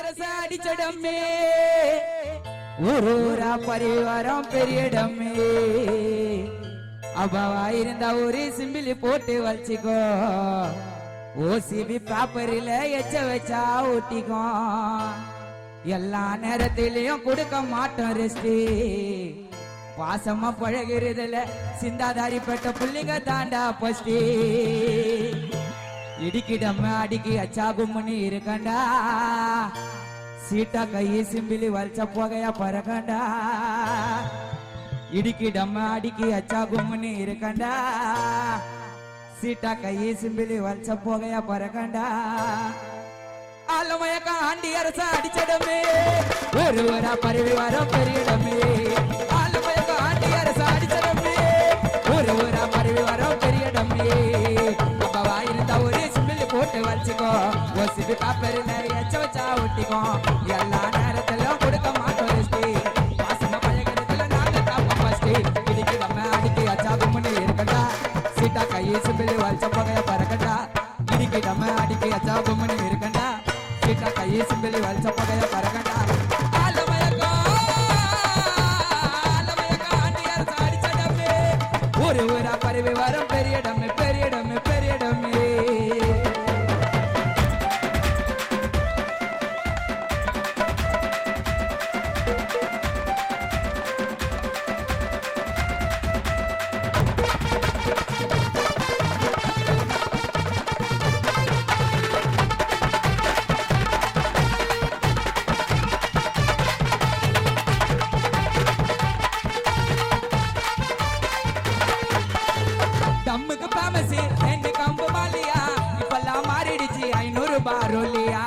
அரச அடிச்சடமே ஊரூரா பரிவாரம் பெரியடமே அப்பாவாயிருந்தா ஒரு சிம்பிளி போட்டு வச்சுக்கோ ஓசிபி பேப்பரில் எச்ச வச்சா ஊட்டிக்கோ எல்லா நேரத்திலையும் கொடுக்க மாட்டோம் ரெஸ்டி பாசமா பழகிறதுல சிந்தாதாரி பெட்ட புள்ளிங்க தாண்டா பஸ்டி இடிக்கிடம்ம அடிக்கி அச்சா கும்முன்னு இருக்கண்டா சீட்டா கையை சிம்பிலி வலிச்ச போகையா பறக்கண்டா இடிக்கிடம்ம அடிக்கி அச்சா கும்முன்னு இருக்கண்டா சீட்டா கையை சிம்பிலி வலிச்ச போகையா பறக்கண்டா ஆலமயக்க ஆண்டி அரச அடிச்சடமே ஒருவரா பரவி வரும் பெரியடமே ஆலமயக்க ஆண்டி அரச அடிச்சடமே ஒருவரா பரவி வரும் பெரியடமே அப்பாவாயிருந்தா ஒரு சிம்பிள் போட்டு வச்சுக்கோ ஒசிபி பேப்பரில் எச்ச வச்சா ஒட்டிக்கோ எல்லா நேரத்திலும் கொடுக்க மாட்டோம் ரெஸ்டி பாசமா பழகிறதுல நாங்க தாப்போம் ஃபஸ்டி இடிக்கு நம்ம அடிக்கி அச்சா கும்முன்னு இருக்கண்டா சீட்டா கையை சிம்பிள் வலிச்ச போகைய பறக்கண்டா இடிக்கு நம்ம அடிக்கி அச்சா கும்முன்னு இருக்கண்டா சீட்டா கையை சிம்பிளி வலிச்ச போகைய பறக்கண்டா ஒரு ஊரா பரவி வரும் பெரியடமே பெரியடமே பெரியடமே தம்முக்கு பாமசி ரெண்டு கம்பு மாலியா இப்பெல்லாம் மாறிடுச்சு 500 பாரோலியா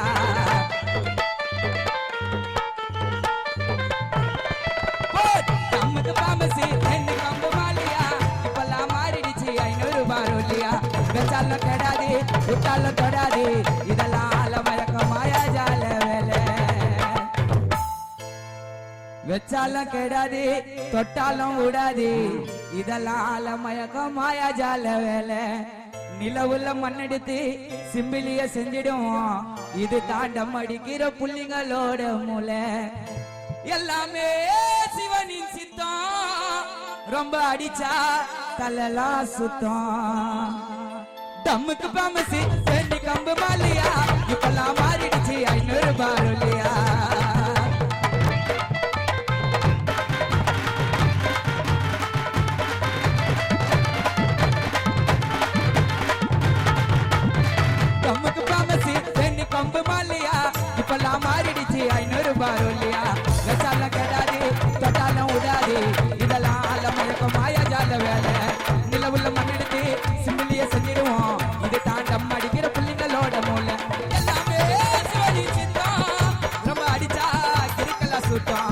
தம்முக்கு பாமசி ரெண்டு கம்பு மாலியா இப்பெல்லாம் மாறிடுச்சு 500 பாரோலியா வெச்சாலும் கெடாது விட்டாலும் தொடாது இதெல்லாம் ஆலமயக்க மாயா ஜால வேலை வெச்சாலும் கெடாது தொட்டாலும் விடாது இதெல்லாம் ஆலமயக்க மாயா ஜால வேலை நிலவுள்ள மண்ணெடுத்து சிம்பிளிய செஞ்சிடுவோம் இது தாண்டம் அடிக்கிற புள்ளிங்களோட மூளை எல்லாமே சிவனின் சித்தம் ரொம்ப அடிச்சா தலைலாம் சுத்தம் தம்முக்கு பாமசி ரெண்டு கம்பு மாலியா இப்பெல்லாம் மாறிடுச்சு 500 பாரோலியா கம்பு மாலியா இப்பெல்லாம் மாறிடுச்சு 500 பாரோலியா வெச்சாலும் கெடாது தொட்டாலும் விடாது இதெல்லாம் ஆலமயக்க மாயா ஜால வேலை நிலவுள்ள மண்ணெடுத்து சிம்பிளிய செஞ்சிடுவோம் இது தாண்டம் அடிக்கிற புள்ளிங்களோட மூளை எல்லாமே சிவனி சித்தம் ரொம்ப அடிச்சா கிருக்கலா சுத்தம்